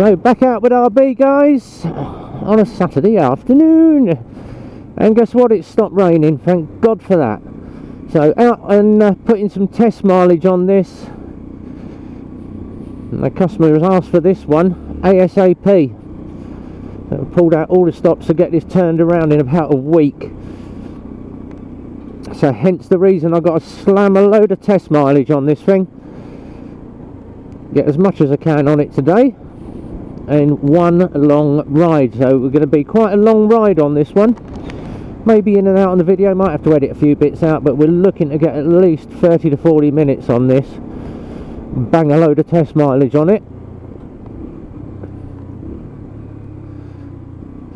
So back out with RB, guys, on a Saturday afternoon, and guess what, it stopped raining, thank God for that. So out and putting some test mileage on this. And the customer has asked for this one ASAP. So pulled out all the stops to get this turned around in about a week. So hence the reason I've got to slam a load of test mileage on this thing. Get as much as I can on it today in one long ride. So we're going to be quite a long ride on this one. Maybe in and out on the video, might have to edit a few bits out, but we're looking to get at least 30 to 40 minutes on this. Bang a load of test mileage on it.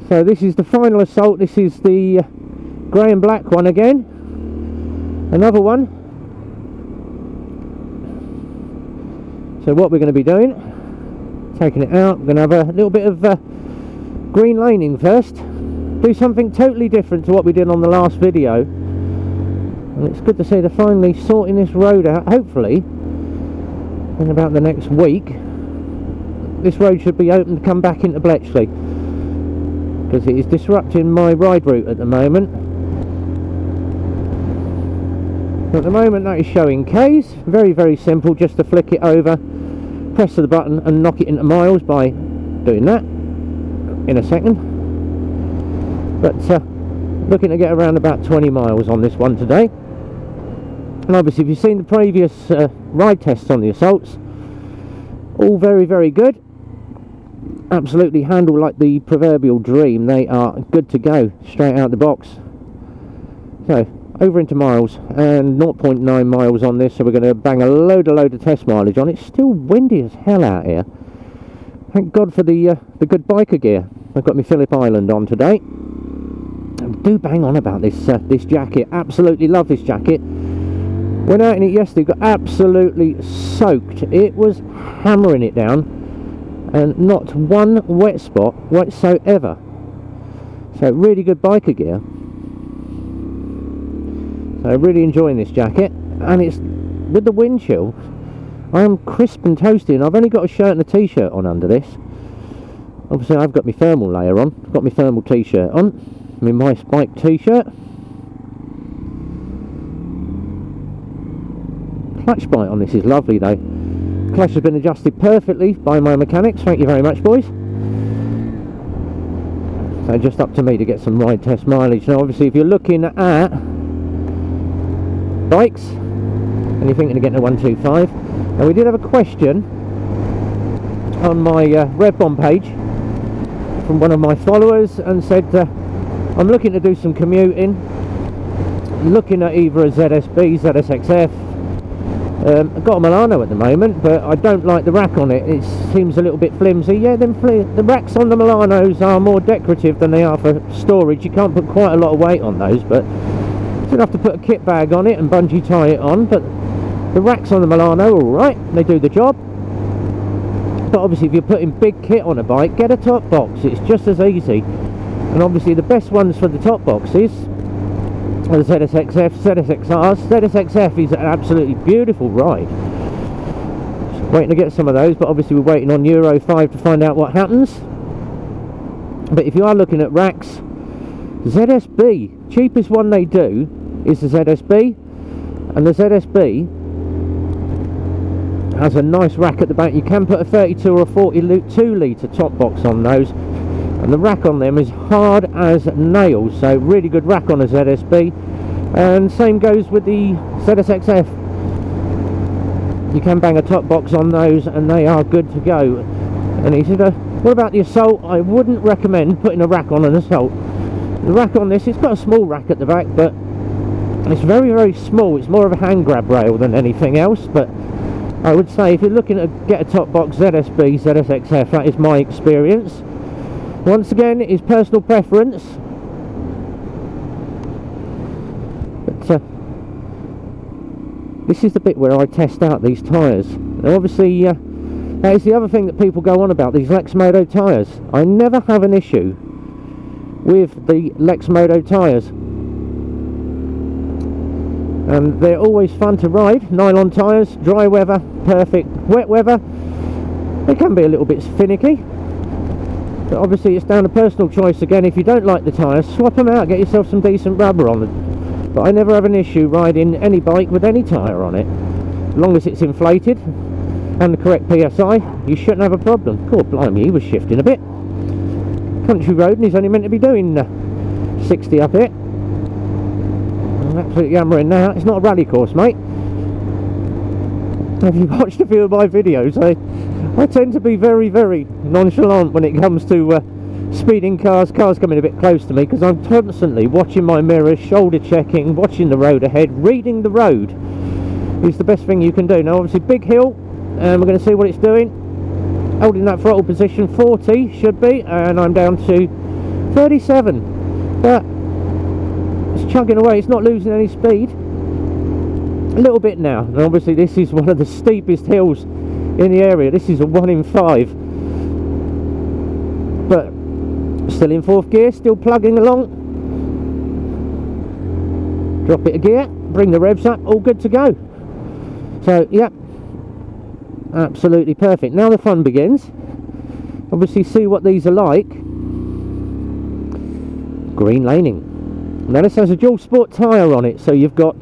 So this is the final assault. This is the grey and black one again. Another one. So what we're going to be doing, taking it out, we're going to have a little bit of green laning first. Do something totally different to what we did on the last video. And it's good to see they're finally sorting this road out, hopefully in about the next week. This road should be open to come back into Bletchley, because it is disrupting my ride route at the moment. At the moment that is showing K's, very very simple, just to flick it over, press the button and knock it into miles by doing that in a second. But looking to get around about 20 miles on this one today. And obviously if you've seen the previous ride tests on the assaults, all very very good. Absolutely handle like the proverbial dream. They are good to go straight out the box. So over into miles, and 0.9 miles on this, so we're going to bang a load of test mileage on. It's still windy as hell out here. Thank God for the good biker gear. I've got my Phillip Island on today. I do bang on about this this jacket. Absolutely love this jacket. Went out in it yesterday, got absolutely soaked. It was hammering it down, and not one wet spot whatsoever. So really good biker gear. So really enjoying this jacket, and it's with the wind chill. I am crisp and toasty, and I've only got a shirt and a t-shirt on under this. Obviously I've got my thermal layer on, got my thermal t-shirt on, my My Spike t-shirt. Clutch bite on this is lovely though. Clutch has been adjusted perfectly by my mechanics, thank you very much boys. So just up to me to get some ride test mileage. Now obviously if you're looking at bikes and you're thinking of getting a 125, now we did have a question on my Red Bomb page from one of my followers, and said I'm looking to do some commuting, looking at either a ZSB, ZSXF. I've got a Milano at the moment, but I don't like the rack on it. It seems a little bit flimsy. Yeah, the racks on the Milanos are more decorative than they are for storage. You can't put quite a lot of weight on those, but you'd have to put a kit bag on it and bungee tie it on. But the racks on the Milano are alright, they do the job. But obviously if you're putting big kit on a bike, get a top box, it's just as easy. And obviously the best ones for the top boxes are the ZSXF, ZSXRs. ZSXF is an absolutely beautiful ride. Just waiting to get some of those, but obviously we're waiting on Euro 5 to find out what happens. But if you are looking at racks, ZSB, cheapest one they do is the ZSB, and the ZSB has a nice rack at the back. You can put a 32 or a 42 litre top box on those, and the rack on them is hard as nails. So really good rack on a ZSB, and same goes with the ZSXF. You can bang a top box on those and they are good to go. And he said what about the Assault? I wouldn't recommend putting a rack on an Assault. The rack on this, it's got a small rack at the back, but it's very very small. It's more of a hand grab rail than anything else. But I would say if you're looking to get a top box, ZSB, ZSXF, that is my experience. Once again, it is personal preference. But this is the bit where I test out these tyres. Now obviously that is the other thing that people go on about, these Lexmoto tyres. I never have an issue with the Lexmoto tyres, and they're always fun to ride. Nylon tyres, dry weather, perfect. Wet weather, they can be a little bit finicky, But obviously it's down to personal choice again. If you don't like the tyres, swap them out, get yourself some decent rubber on them. But I never have an issue riding any bike with any tyre on it. As long as it's inflated and the correct PSI, you shouldn't have a problem. God blimey, he was shifting a bit. Country road, and he's only meant to be doing 60 up here. I'm absolutely hammering now. It's not a rally course, mate. Have you watched a few of my videos? I tend to be very, very nonchalant when it comes to speeding cars coming a bit close to me, because I'm constantly watching my mirrors, shoulder checking, watching the road ahead. Reading the road is the best thing you can do. Now obviously big hill, and we're going to see what it's doing. Holding that throttle position, 40 should be, and I'm down to 37, but it's chugging away. It's not losing any speed. A little bit now, and obviously this is one of the steepest hills in the area. This is a 1 in 5, but still in 4th gear, still plugging along. Drop it a gear, bring the revs up, all good to go. So yep, absolutely perfect. Now the fun begins. Obviously see what these are like. Green laning. Now this has a dual sport tyre on it, so you've got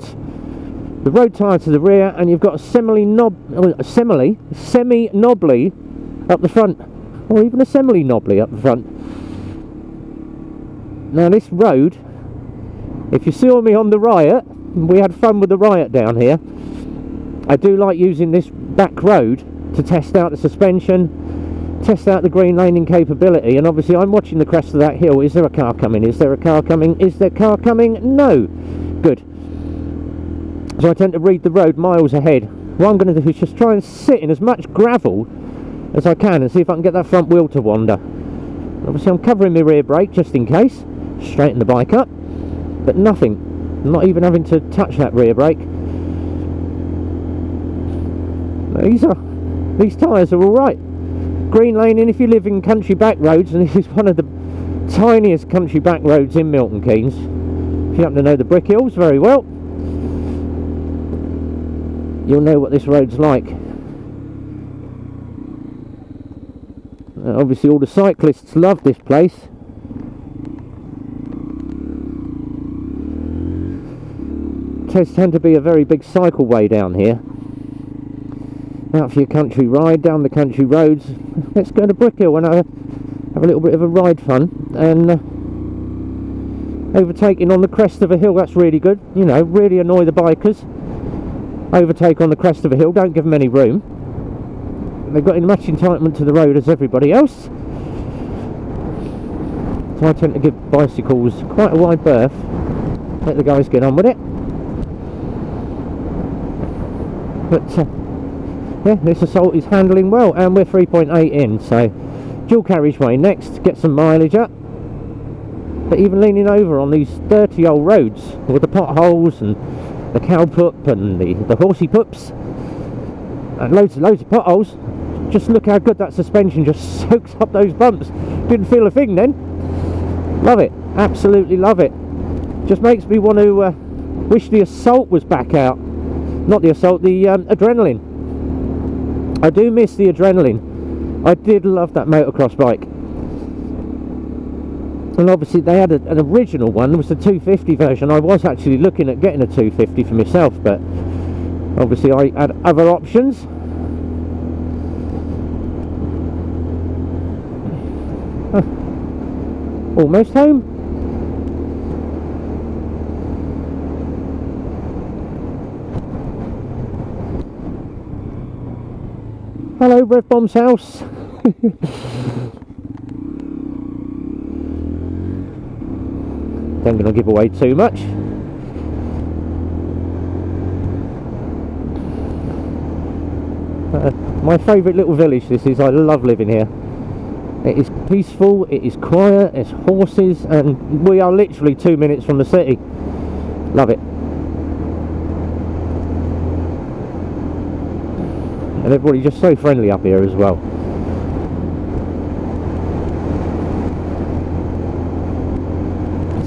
the road tyre to the rear, and you've got a semi-knobbly up the front, or even a semi-knobbly up the front. Now this road, if you saw me on the Riot, we had fun with the Riot down here. I do like using this back road to test out the suspension, test out the green laning capability, and obviously I'm watching the crest of that hill. Is there a car coming? Is there a car coming? Is there a car coming? No. Good. So I tend to read the road miles ahead. What I'm going to do is just try and sit in as much gravel as I can and see if I can get that front wheel to wander. Obviously I'm covering my rear brake just in case. Straighten the bike up, but nothing. I'm not even having to touch that rear brake. These tyres are alright. Green laning if you live in country back roads, and this is one of the tiniest country back roads in Milton Keynes. If you happen to know the Brick Hills very well, you'll know what this road's like. Obviously all the cyclists love this place. It tend to be a very big cycleway down here. Out for your country ride down the country roads. Let's go to Brick Hill and have a little bit of a ride fun, and overtaking on the crest of a hill, that's really good. You know, really annoy the bikers. Overtake on the crest of a hill, don't give them any room. They've got as much entitlement to the road as everybody else. So I tend to give bicycles quite a wide berth. Let the guys get on with it. But yeah, this Assault is handling well, and we're 3.8 in, so dual carriageway next, get some mileage up. But even leaning over on these dirty old roads with the potholes and the cow poop and the horsey poops and loads of potholes, just look how good that suspension just soaks up those bumps. Didn't feel a thing then. Love it, absolutely love it. Just makes me want to wish the Assault was back out. Not the Assault, the Adrenaline. I do miss the Adrenaline. I did love that motocross bike. And obviously they had an original one. It was the 250 version. I was actually looking at getting a 250 for myself, but obviously I had other options. Almost home. Hello, Rev Bomb's house. Don't going to give away too much. My favourite little village this is. I love living here. It is peaceful, it is quiet, it's horses, and we are literally 2 minutes from the city. Love it. And everybody's just so friendly up here as well.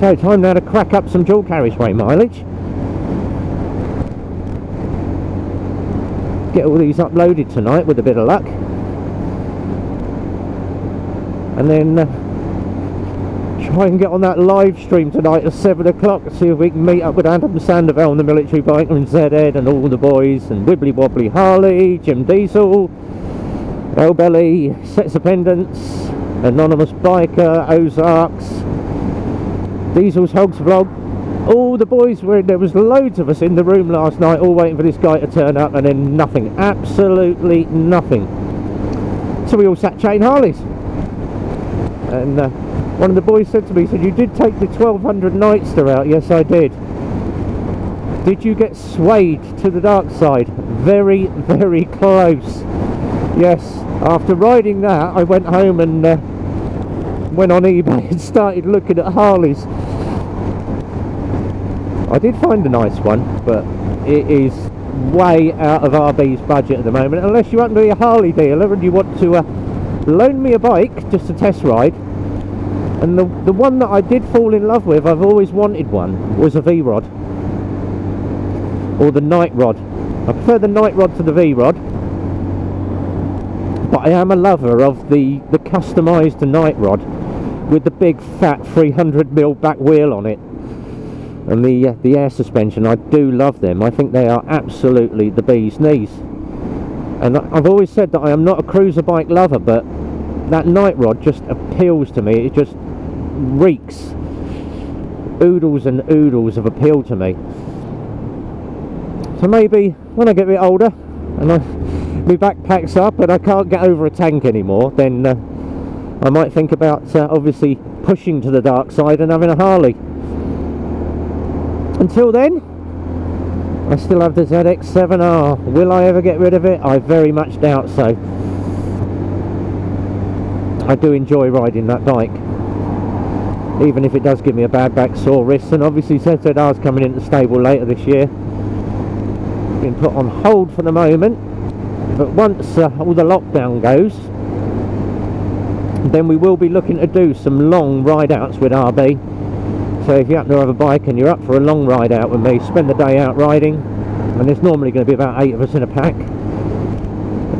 So time now to crack up some dual carriageway mileage. Get all these uploaded tonight with a bit of luck. and then try and get on that live stream tonight at 7 o'clock to see if we can meet up with Adam Sandoval and the military biker and Zedhead and all the boys, and Wibbly Wobbly Harley, Jim Diesel, Belly, Sets of Pendants, Anonymous Biker, Ozarks, Diesel's Hogs Vlog. All the boys were in. There was loads of us in the room last night, all waiting for this guy to turn up, and then nothing, absolutely nothing. So we all sat chatting Harleys, and one of the boys said to me, he said, "You did take the 1200 Nightster out." Yes, I did. Did you get swayed to the dark side? Very, very close. Yes, after riding that, I went home and went on eBay and started looking at Harleys. I did find a nice one, but it is way out of RB's budget at the moment. Unless you happen to be a Harley dealer and you want to loan me a bike just to test ride. And the one that I did fall in love with, I've always wanted one, was a V-Rod. Or the Night Rod. I prefer the Night Rod to the V-Rod. But I am a lover of the customised Night Rod with the big fat 300mm back wheel on it. And the air suspension, I do love them. I think they are absolutely the bee's knees. And I've always said that I am not a cruiser bike lover, but that Night Rod just appeals to me. It just reeks oodles and oodles of appeal to me. So maybe when I get a bit older and my back packs up and I can't get over a tank anymore, then I might think about obviously pushing to the dark side and having a Harley. Until then, I still have the ZX7R. Will I ever get rid of it? I very much doubt so. I do enjoy riding that bike, even if it does give me a bad back, sore wrists. And obviously ZZR's coming into the stable later this year. Been put on hold for the moment, but once all the lockdown goes, then we will be looking to do some long ride outs with RB. So if you happen to have a bike and you're up for a long ride out with me, spend the day out riding, and there's normally going to be about 8 of us in a pack.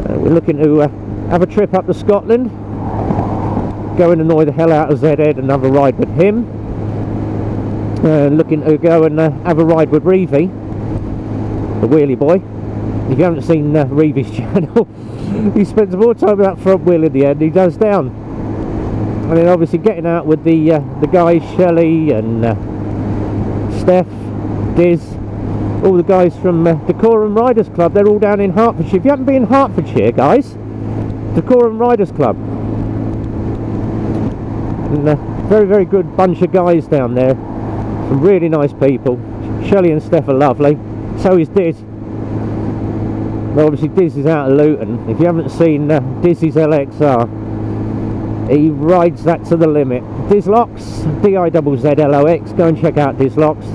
We're looking to have a trip up to Scotland, go and annoy the hell out of Zedhead and have a ride with him. Looking to go and have a ride with Reevy, the wheelie boy. If you haven't seen Reevy's channel, he spends more time with that front wheel in the end he does down. And then obviously getting out with the guys, Shelley and Steph, Diz, all the guys from Decorum Riders Club. They're all down in Hertfordshire. If you haven't been in Hertfordshire, guys, Decorum Riders Club. And very, very good bunch of guys down there. Some really nice people. Shelley and Steph are lovely. So is Diz. Well, obviously Diz is out of Luton. If you haven't seen Dizzy's LXR, he rides that to the limit. Dizzlox, Dizzlox. Go and check out Dizzlox.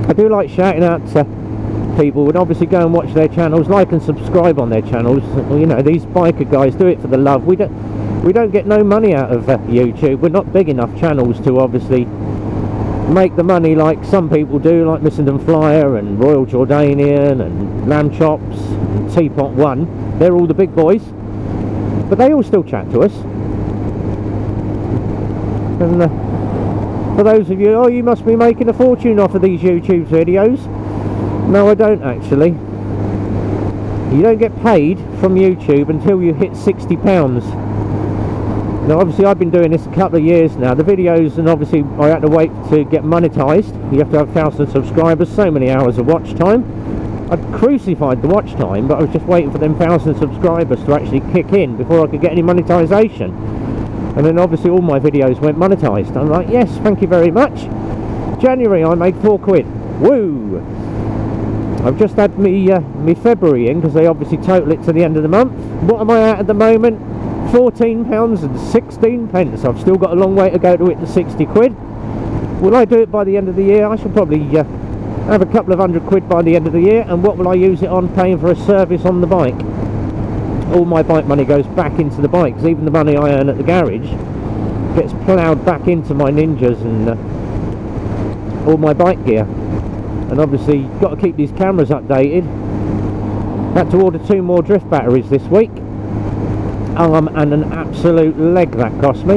I do like shouting out to people, and obviously go and watch their channels, like and subscribe on their channels. You know, these biker guys do it for the love. We don't get no money out of YouTube. We're not big enough channels to obviously make the money like some people do, like MissendenFlyer and Royal Jordanian and Lamb Chops and Teapotone. They're all the big boys, but they all still chat to us. And for those of you, oh, you must be making a fortune off of these YouTube videos. No, I don't actually. You don't get paid from YouTube until you hit £60. Now obviously I've been doing this a couple of years now. The videos, and obviously I had to wait to get monetised. You have to have 1,000 subscribers, so many hours of watch time. I'd crucified the watch time, but I was just waiting for them 1,000 subscribers to actually kick in before I could get any monetisation. And then obviously all my videos went monetised. I'm like, yes, thank you very much. January I made £4. Woo! I've just had me February in, because they obviously total it to the end of the month. What am I at the moment? £14.16. I've still got a long way to go to hit the 60 quid. Will I do it by the end of the year? I shall probably have a couple of £100 by the end of the year. And what will I use it on? Paying for a service on the bike. All my bike money goes back into the bikes. Even the money I earn at the garage gets ploughed back into my Ninjas and all my bike gear. And obviously got to keep these cameras updated. Had to order 2 more drift batteries this week. arm and an absolute leg that cost me.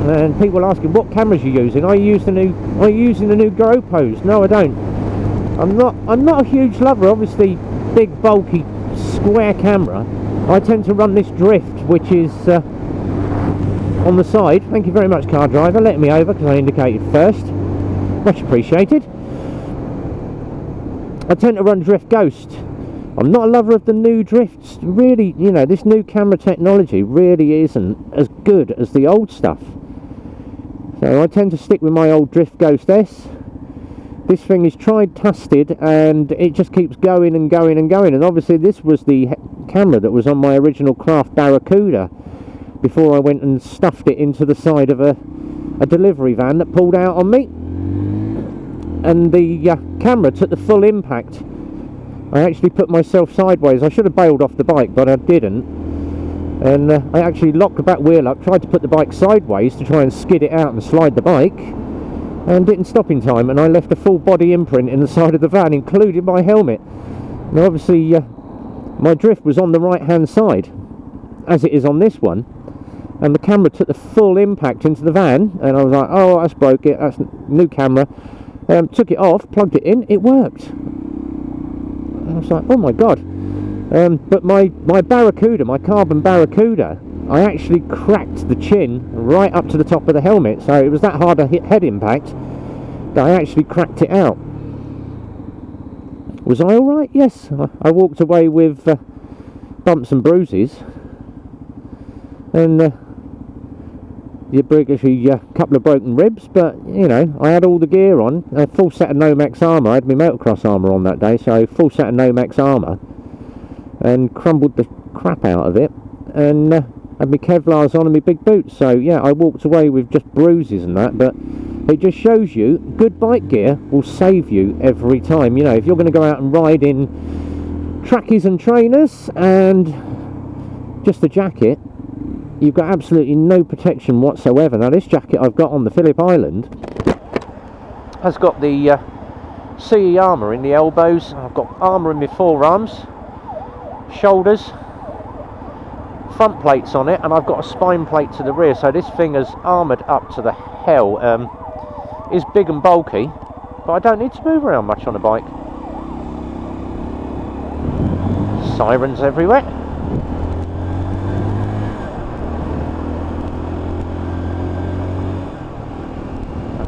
And people asking what cameras you're using. Are you using the new GoPros? No, I don't. I'm not a huge lover. Obviously, big bulky square camera. I tend to run this drift, which is on the side. Thank you very much, car driver, letting me over because I indicated first. Much appreciated. I tend to run drift ghost. I'm not a lover of the new drifts. Really, you know, this new camera technology really isn't as good as the old stuff. So I tend to stick with my old drift ghost S. This thing is tried, tested, and it just keeps going and going and going. And obviously this was the camera that was on my original Craft Barracuda before I went and stuffed it into the side of a delivery van that pulled out on me. And the camera took the full impact. I actually put myself sideways. I should have bailed off the bike, but I didn't. And I actually locked the back wheel up, tried to put the bike sideways to try and skid it out and slide the bike, and didn't stop in time, and I left a full body imprint in the side of the van, including my helmet. Now obviously my drift was on the right hand side, as it is on this one, and the camera took the full impact into the van, and I was like, oh, that's broke it, that's new camera. Took it off, plugged it in, it worked. I was like, oh my god. But my Barracuda, my carbon Barracuda, I actually cracked the chin right up to the top of the helmet, so it was that hard a head impact that I actually cracked it out. Was I alright? Yes, I walked away with bumps and bruises, and a couple of broken ribs, but you know, I had all the gear on, a full set of Nomex armour. I had my motocross armour on that day, so full set of Nomex armour, and crumbled the crap out of it, and had my Kevlars on and my big boots. So yeah, I walked away with just bruises and that, but it just shows you good bike gear will save you every time. You know, if you're going to go out and ride in trackies and trainers and just a jacket, you've got absolutely no protection whatsoever. Now this jacket I've got on the Phillip Island has got the CE armour in the elbows. I've got armour in my forearms, shoulders, front plates on it, and I've got a spine plate to the rear, so this thing is armoured up to the hell. It's big and bulky, but I don't need to move around much on a bike. Sirens everywhere.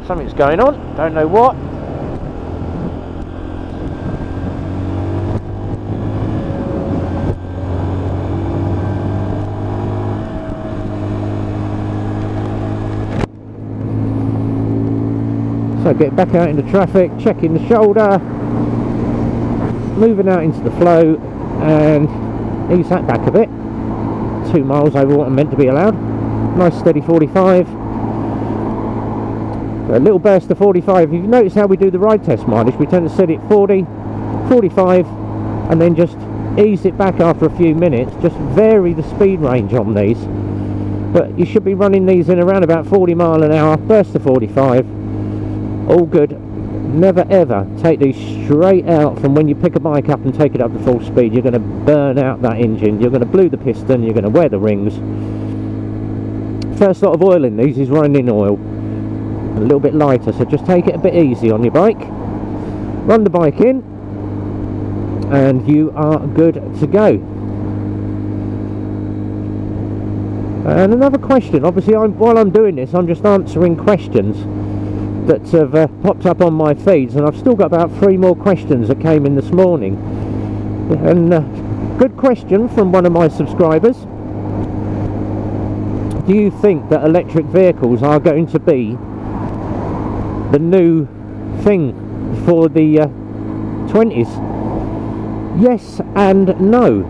Something's going on, don't know what. So get back out into traffic, checking the shoulder, moving out into the flow, and ease that back a bit. 2 miles over what I'm meant to be allowed. Nice steady 45. A little burst of 45. If you notice how we do the ride test mileage, we tend to set it 40, 45, and then just ease it back after a few minutes. Just vary the speed range on these. But you should be running these in around about 40 mile an hour, burst of 45. All good. Never ever take these straight out from when you pick a bike up and take it up to full speed. You're going to burn out that engine, you're going to blew the piston, you're going to wear the rings. First lot of oil in these is running oil. A little bit lighter, so just take it a bit easy on your bike, run the bike in, and you are good to go. And another question, obviously while I'm doing this, I'm just answering questions that have popped up on my feeds, and I've still got about 3 more questions that came in this morning. And good question from one of my subscribers. Do you think that electric vehicles are going to be the new thing for the 20s? Yes and no.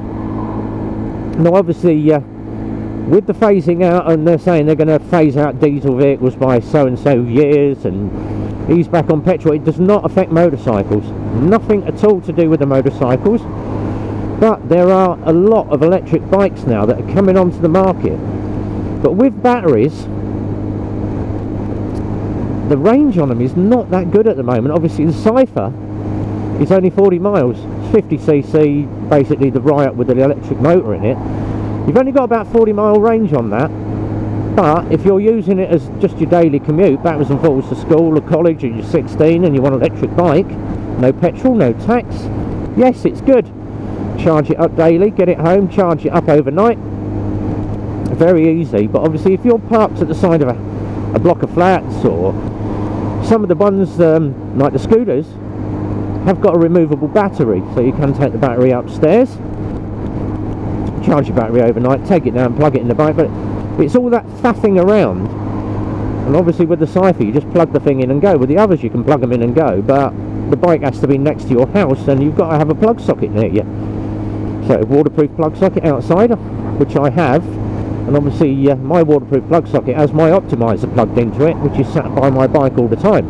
Now obviously with the phasing out, and they're saying they're going to phase out diesel vehicles by so and so years and ease back on petrol, it does not affect motorcycles. Nothing at all to do with the motorcycles. But there are a lot of electric bikes now that are coming onto the market, but with batteries, the range on them is not that good at the moment. Obviously the Cypher is only 40 miles, it's 50cc, basically the Riot with the electric motor in it. You've only got about 40-mile range on that, but if you're using it as just your daily commute, backwards and forwards to school or college, and you're 16 and you want an electric bike, no petrol, no tax, yes, it's good. Charge it up daily, get it home, charge it up overnight. Very easy. But obviously if you're parked at the side of a block of flats, or some of the ones like the scooters have got a removable battery, so you can take the battery upstairs, charge your battery overnight, take it down, plug it in the bike. But it's all that faffing around, and obviously with the Cypher you just plug the thing in and go. With the others you can plug them in and go, but the bike has to be next to your house and you've got to have a plug socket near you. So waterproof plug socket outside, which I have, and obviously my waterproof plug socket has my optimizer plugged into it, which is sat by my bike all the time.